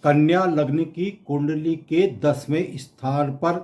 कन्या लग्न की कुंडली के 10वें स्थान पर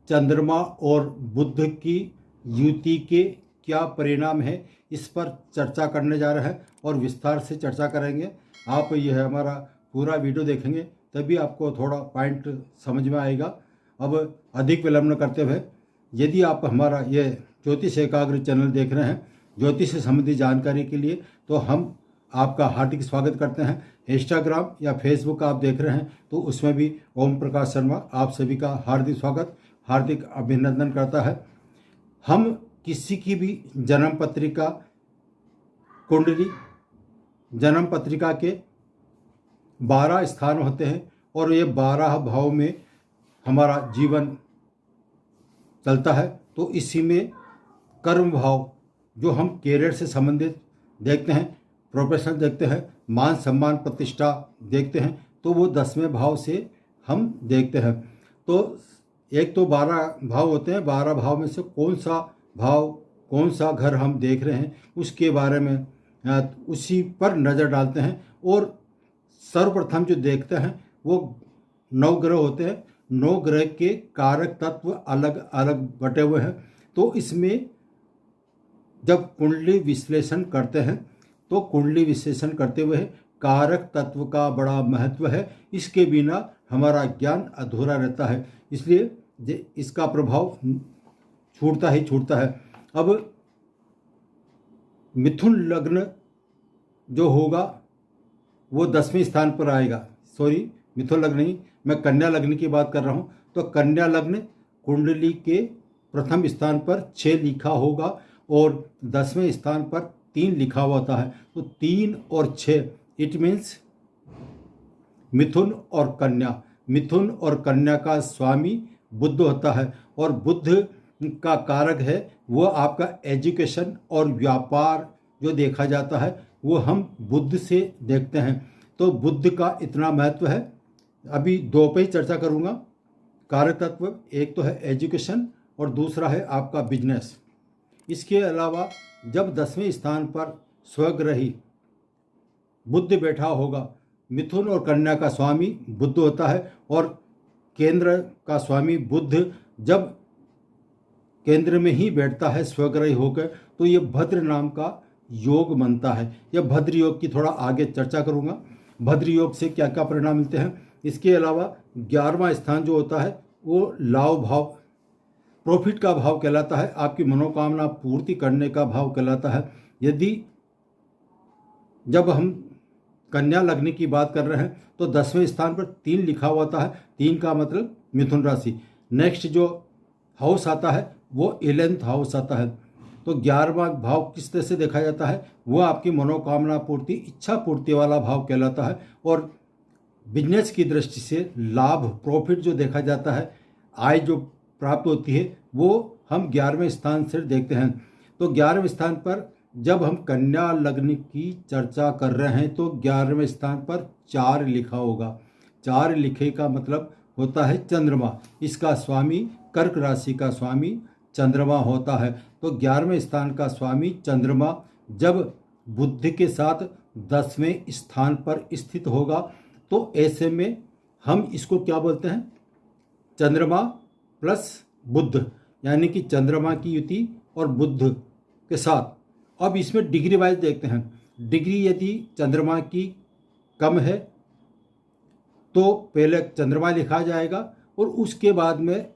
चंद्रमा और बुध की युति के क्या परिणाम है, इस पर चर्चा करने जा रहे हैं और विस्तार से चर्चा करेंगे। आप यह हमारा पूरा वीडियो देखेंगे तभी आपको थोड़ा पॉइंट समझ में आएगा। अब अधिक विलंब न करते हुए, यदि आप हमारा ये ज्योतिष एकाग्र चैनल देख रहे हैं ज्योतिष से संबंधी जानकारी के लिए, तो हम आपका हार्दिक स्वागत करते हैं। इंस्टाग्राम या फेसबुक आप देख रहे हैं तो उसमें भी ओम प्रकाश शर्मा आप सभी का हार्दिक स्वागत, हार्दिक अभिनंदन करता है। हम किसी की भी जन्म पत्रिका कुंडली, जन्म पत्रिका के 12 स्थान होते हैं और ये 12 भाव में हमारा जीवन चलता है। तो इसी में कर्म भाव जो हम कैरियर से संबंधित देखते हैं, प्रोफेशन देखते हैं, मान सम्मान प्रतिष्ठा देखते हैं, तो वो 10वें भाव से हम देखते हैं। तो एक तो 12 भाव होते हैं, 12 भाव में से कौन सा भाव, कौन सा घर हम देख रहे हैं उसके बारे में उसी पर नज़र डालते हैं। और सर्वप्रथम जो देखते हैं वो 9 ग्रह होते हैं। 9 ग्रह के कारक तत्व अलग अलग बटे हुए हैं। तो इसमें जब कुंडली विश्लेषण करते हैं तो कुंडली विश्लेषण करते हुए कारक तत्व का बड़ा महत्व है। इसके बिना हमारा ज्ञान अधूरा रहता है, इसलिए इसका प्रभाव छूटता ही छूटता है। अब मिथुन लग्न जो होगा वो 10वें स्थान पर आएगा। सॉरी, मिथुन लग्न नहीं, मैं कन्या लग्न की बात कर रहा हूँ। तो कन्या लग्न कुंडली के प्रथम स्थान पर 6 लिखा होगा और 10वें स्थान पर 3 लिखा हुआ होता है। तो 3 और 6 इट मीन्स मिथुन और कन्या। मिथुन और कन्या का स्वामी बुध होता है और बुध का कारक है वो आपका एजुकेशन और व्यापार जो देखा जाता है वो हम बुध से देखते हैं। तो बुध का इतना महत्व है। अभी 2 पे ही चर्चा करूँगा। कारक तत्व एक तो है एजुकेशन और दूसरा है आपका बिजनेस। इसके अलावा जब 10वें स्थान पर स्वग्रही बुध बैठा होगा, मिथुन और कन्या का स्वामी बुध होता है और केंद्र का स्वामी बुध जब केंद्र में ही बैठता है स्वग्रही होकर, तो ये भद्र नाम का योग बनता है। यह भद्र योग की थोड़ा आगे चर्चा करूँगा, भद्र योग से क्या क्या परिणाम मिलते हैं। इसके अलावा 11वां स्थान जो होता है वो लाभ भाव, प्रॉफिट का भाव कहलाता है, आपकी मनोकामना पूर्ति करने का भाव कहलाता है। यदि जब हम कन्या लग्न की बात कर रहे हैं तो 10वें स्थान पर 3 लिखा हुआ होता है। 3 का मतलब मिथुन राशि। नेक्स्ट जो हाउस आता है वो 11th हाउस आता है। तो 11वां भाव किस तरह से देखा जाता है, वो आपकी मनोकामना पूर्ति, इच्छा पूर्ति वाला भाव कहलाता है। और बिजनेस की दृष्टि से लाभ, प्रॉफिट जो देखा जाता है, आय जो प्राप्त होती है, वो हम 11वें स्थान से देखते हैं। तो 11वें स्थान पर जब हम कन्या लग्न की चर्चा कर रहे हैं तो 11वें स्थान पर 4 लिखा होगा। 4 लिखे का मतलब होता है चंद्रमा। इसका स्वामी, कर्क राशि का स्वामी चंद्रमा होता है। तो 11वें स्थान का स्वामी चंद्रमा जब बुध के साथ 10वें स्थान पर स्थित होगा तो ऐसे में हम इसको क्या बोलते हैं, चंद्रमा प्लस बुध, यानी कि चंद्रमा की युति और बुध के साथ। अब इसमें डिग्री वाइज देखते हैं। डिग्री यदि चंद्रमा की कम है तो पहले चंद्रमा लिखा जाएगा और उसके बाद में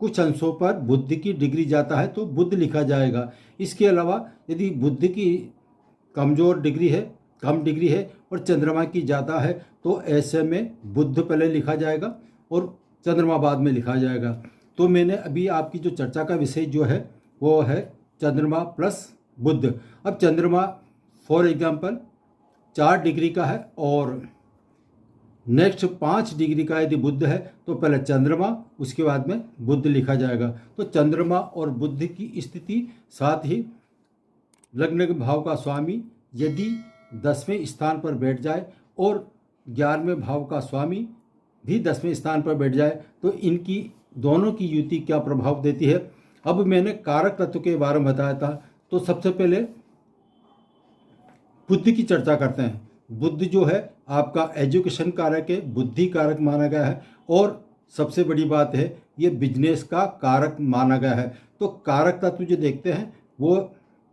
कुछ अंशों पर बुध की डिग्री जाता है तो बुध लिखा जाएगा। इसके अलावा यदि बुध की कमज़ोर डिग्री है, कम डिग्री है और चंद्रमा की ज़्यादा है तो ऐसे में बुध पहले लिखा जाएगा और चंद्रमा बाद में लिखा जाएगा। तो मैंने अभी आपकी जो चर्चा का विषय जो है वो है चंद्रमा प्लस बुध। अब चंद्रमा फॉर एग्जांपल 4 डिग्री का है और नेक्स्ट 5 डिग्री का यदि बुध है तो पहले चंद्रमा उसके बाद में बुध लिखा जाएगा। तो चंद्रमा और बुध की स्थिति, साथ ही लग्न भाव का स्वामी यदि 10वें स्थान पर बैठ जाए और 11वें भाव का स्वामी भी 10वें स्थान पर बैठ जाए तो इनकी दोनों की युति क्या प्रभाव देती है। अब मैंने कारक तत्व के बारे में बताया था। तो सबसे पहले बुध की चर्चा करते हैं। बुध जो है आपका एजुकेशन कारक है, बुद्धि कारक माना गया है, और सबसे बड़ी बात है ये बिजनेस का कारक माना गया है। तो कारक तत्व जो देखते हैं वो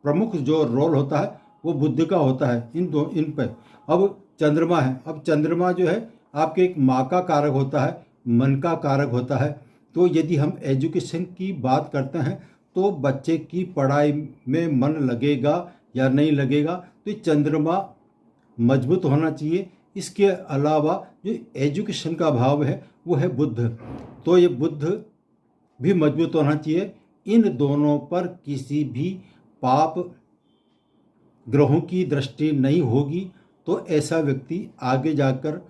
प्रमुख जो रोल होता है वो बुध का होता है इन पे। अब चंद्रमा है, अब चंद्रमा जो है आपके एक माँ का कारक होता है, मन का कारक होता है। तो यदि हम एजुकेशन की बात करते हैं तो बच्चे की पढ़ाई में मन लगेगा या नहीं लगेगा, तो चंद्रमा मजबूत होना चाहिए। इसके अलावा जो एजुकेशन का भाव है वो है बुध, तो ये बुध भी मजबूत होना चाहिए। इन दोनों पर किसी भी पाप ग्रहों की दृष्टि नहीं होगी तो ऐसा व्यक्ति आगे जाकर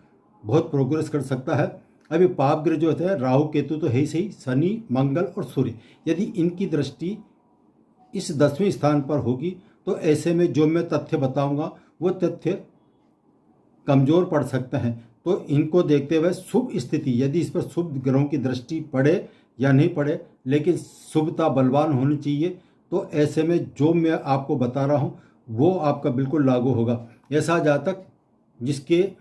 बहुत प्रोग्रेस कर सकता है। अभी पाप ग्रह जो होते हैं राहु केतु तो है ही सही, शनि मंगल और सूर्य, यदि इनकी दृष्टि इस 10वें स्थान पर होगी तो ऐसे में जो मैं तथ्य बताऊंगा वो तथ्य कमज़ोर पड़ सकते हैं। तो इनको देखते हुए शुभ स्थिति, यदि इस पर शुभ ग्रहों की दृष्टि पड़े या नहीं पड़े, लेकिन शुभता बलवान होनी चाहिए, तो ऐसे में जो मैं आपको बता रहा हूँ वो आपका बिल्कुल लागू होगा। ऐसा जातक जिसके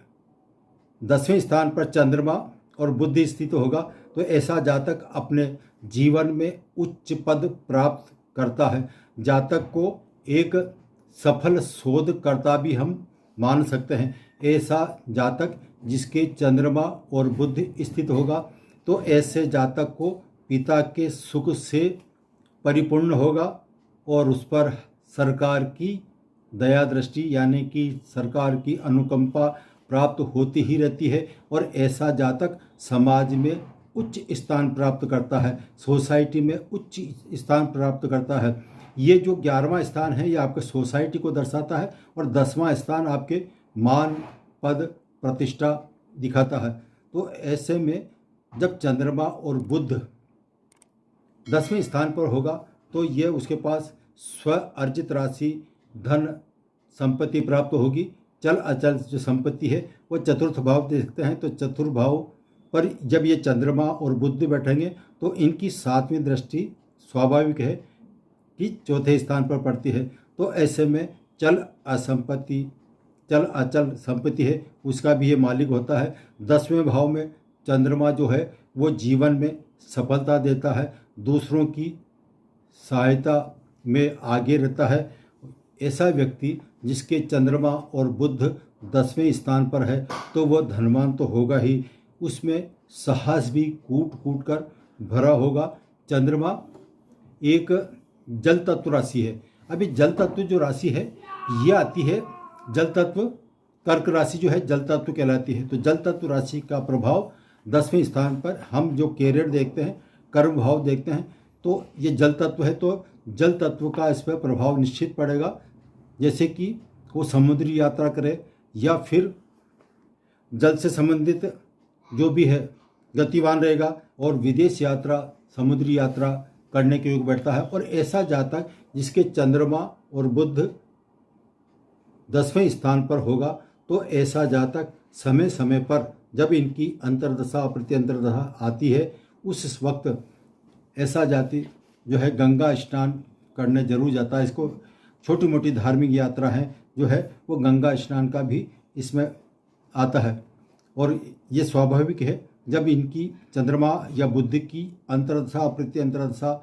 10वें स्थान पर चंद्रमा और बुध स्थित होगा तो ऐसा जातक अपने जीवन में उच्च पद प्राप्त करता है। जातक को एक सफल शोधकर्ता भी हम मान सकते हैं। ऐसा जातक जिसके चंद्रमा और बुध स्थित होगा तो ऐसे जातक को पिता के सुख से परिपूर्ण होगा और उस पर सरकार की दया दृष्टि यानी कि सरकार की अनुकंपा प्राप्त होती ही रहती है, और ऐसा जातक समाज में उच्च स्थान प्राप्त करता है, सोसाइटी में उच्च स्थान प्राप्त करता है। ये जो 11वां स्थान है ये आपके सोसाइटी को दर्शाता है और 10वां स्थान आपके मान पद प्रतिष्ठा दिखाता है। तो ऐसे में जब चंद्रमा और बुध 10वें स्थान पर होगा तो ये उसके पास स्व अर्जित राशि धन संपत्ति प्राप्त होगी। चल अचल जो संपत्ति है वो चतुर्थ भाव देखते हैं, तो चतुर्थ भाव पर जब ये चंद्रमा और बुध बैठेंगे तो इनकी 7वीं दृष्टि स्वाभाविक है कि चौथे स्थान पर पड़ती है। तो ऐसे में चल अचल संपत्ति है उसका भी ये मालिक होता है। 10वें भाव में चंद्रमा जो है वो जीवन में सफलता देता है, दूसरों की सहायता में आगे रहता है। ऐसा व्यक्ति जिसके चंद्रमा और बुध 10वें स्थान पर है तो वह धनवान तो होगा ही, उसमें साहस भी कूट कूट कर भरा होगा। चंद्रमा एक जल तत्व राशि है। अभी जल तत्व जो राशि है ये आती है, जल तत्व कर्क राशि जो है जल तत्व कहलाती है। तो जल तत्व राशि का प्रभाव 10वें स्थान पर हम जो कैरियर देखते हैं, कर्म भाव देखते हैं, तो ये जल तत्व है, तो जल तत्व का इस पर प्रभाव निश्चित पड़ेगा। जैसे कि वो समुद्री यात्रा करे या फिर जल से संबंधित जो भी है गतिवान रहेगा, और विदेश यात्रा समुद्री यात्रा करने के योग बैठता है। और ऐसा जातक जिसके चंद्रमा और बुध 10वें स्थान पर होगा तो ऐसा जातक समय समय पर जब इनकी अंतर्दशा प्रत्यंतर्दशा आती है उस वक्त ऐसा जाति जो है गंगा स्नान करने जरूर जाता है। इसको छोटी मोटी धार्मिक यात्रा है जो है वो गंगा स्नान का भी इसमें आता है। और ये स्वाभाविक है जब इनकी चंद्रमा या बुध की अंतर्दशा प्रत्यंतर्दशा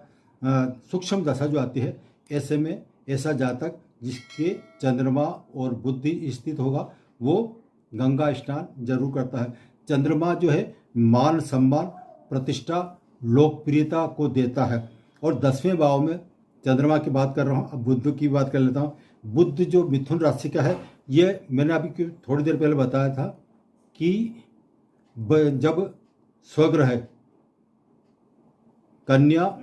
सूक्ष्म दशा जो आती है, ऐसे में ऐसा जातक जिसके चंद्रमा और बुध स्थित होगा वो गंगा स्नान जरूर करता है। चंद्रमा जो है मान सम्मान प्रतिष्ठा लोकप्रियता को देता है। और 10वें भाव में चंद्रमा की बात कर रहा हूँ, अब बुध की बात कर लेता हूँ। बुध जो मिथुन राशि का है, ये मैंने अभी थोड़ी देर पहले बताया था कि जब स्वग्रह कन्या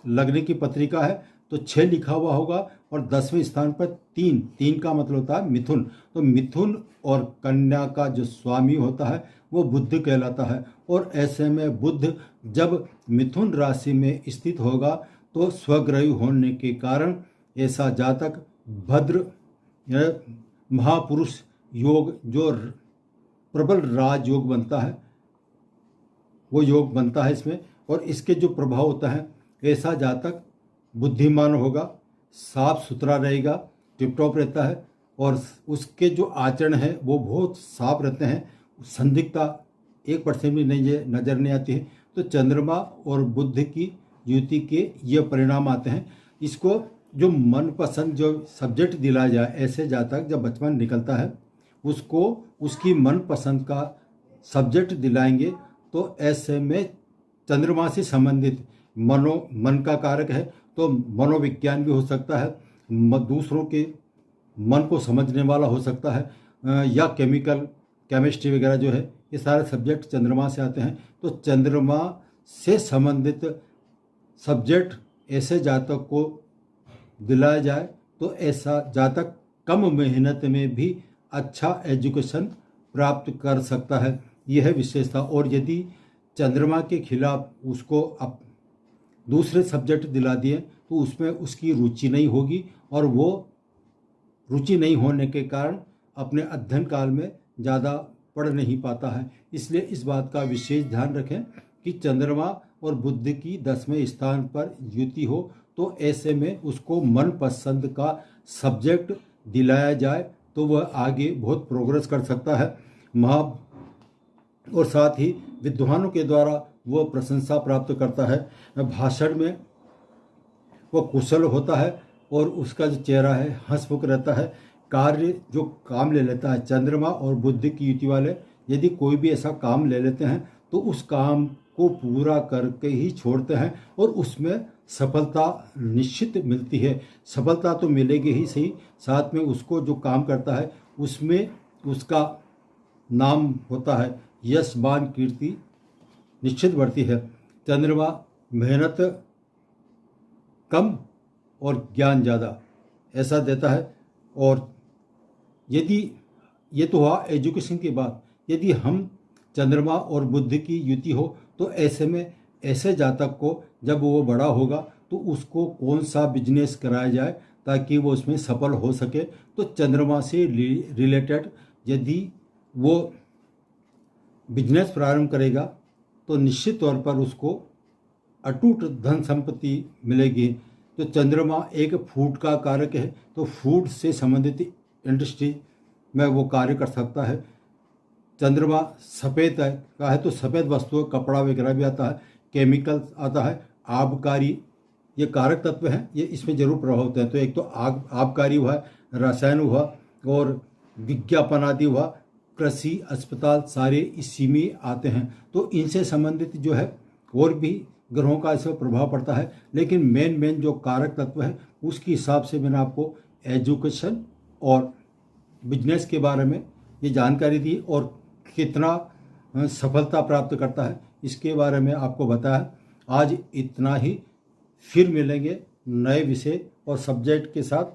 लगने की पत्रिका है तो 6 लिखा हुआ होगा और 10वें स्थान पर 3 का मतलब होता है मिथुन। तो मिथुन और कन्या का जो स्वामी होता है वो बुध कहलाता है। और ऐसे में बुध जब मिथुन राशि में स्थित होगा तो स्वग्रही होने के कारण ऐसा जातक भद्र महापुरुष योग जो प्रबल राजयोग बनता है वो योग बनता है इसमें। और इसके जो प्रभाव होता है, ऐसा जातक बुद्धिमान होगा, साफ सुथरा रहेगा, टिप टॉप रहता है, और उसके जो आचरण है वो बहुत साफ रहते हैं, संदिग्धता 1% भी नहीं नज़र नहीं आती है। तो चंद्रमा और बुध की युति के ये परिणाम आते हैं। इसको जो मनपसंद जो सब्जेक्ट दिलाया जाए, ऐसे जातक जब बचपन निकलता है उसको उसकी मनपसंद का सब्जेक्ट दिलाएंगे, तो ऐसे में चंद्रमा से संबंधित मन का कारक है, तो मनोविज्ञान भी हो सकता है, दूसरों के मन को समझने वाला हो सकता है, या केमिस्ट्री वगैरह जो है, ये सारे सब्जेक्ट चंद्रमा से आते हैं। तो चंद्रमा से संबंधित सब्जेक्ट ऐसे जातक को दिलाया जाए तो ऐसा जातक कम मेहनत में भी अच्छा एजुकेशन प्राप्त कर सकता है। यह है विशेषता। और यदि चंद्रमा के खिलाफ उसको अब दूसरे सब्जेक्ट दिला दिए तो उसमें उसकी रुचि नहीं होगी, और वो रुचि नहीं होने के कारण अपने अध्ययन काल में ज़्यादा पढ़ नहीं पाता है। इसलिए इस बात का विशेष ध्यान रखें कि चंद्रमा और बुध की 10वें स्थान पर युति हो, तो ऐसे में उसको मनपसंद का सब्जेक्ट दिलाया जाए तो वह आगे बहुत प्रोग्रेस कर सकता है। और साथ ही विद्वानों के द्वारा वह प्रशंसा प्राप्त करता है। भाषण में वो कुशल होता है और उसका जो चेहरा है हंसमुख रहता है। कार्य जो काम ले लेता है, चंद्रमा और बुध की युति वाले यदि कोई भी ऐसा काम ले लेते हैं तो उस काम को पूरा करके ही छोड़ते हैं, और उसमें सफलता निश्चित मिलती है। सफलता तो मिलेगी ही सही, साथ में उसको जो काम करता है उसमें उसका नाम होता है, यश मान कीर्ति निश्चित बढ़ती है। चंद्रमा मेहनत कम और ज्ञान ज़्यादा ऐसा देता है। और यदि ये तो हुआ एजुकेशन की बात, यदि हम चंद्रमा और बुध की युति हो तो ऐसे में ऐसे जातक को जब वो बड़ा होगा तो उसको कौन सा बिजनेस कराया जाए ताकि वो उसमें सफल हो सके। तो चंद्रमा से रिलेटेड यदि वो बिजनेस प्रारंभ करेगा तो निश्चित तौर पर उसको अटूट धन संपत्ति मिलेगी। तो चंद्रमा एक फूड का कारक है, तो फूड से संबंधित इंडस्ट्री में वो कार्य कर सकता है। चंद्रमा सफ़ेद का है तो सफ़ेद वस्तुएं, कपड़ा वगैरह भी आता है, केमिकल आता है, आबकारी ये कारक तत्व हैं, ये इसमें जरूर प्रभाव होते हैं। तो एक तो आबकारी हुआ, रसायन हुआ और विज्ञापन आदि हुआ, कृषि, अस्पताल सारे इसी में आते हैं। तो इनसे संबंधित जो है और भी ग्रहों का इसमें प्रभाव पड़ता है, लेकिन मेन जो कारक तत्व है उसके हिसाब से मैंने आपको एजुकेशन और बिजनेस के बारे में ये जानकारी दी, और कितना सफलता प्राप्त करता है इसके बारे में आपको बताया। आज इतना ही, फिर मिलेंगे नए विषय और सब्जेक्ट के साथ।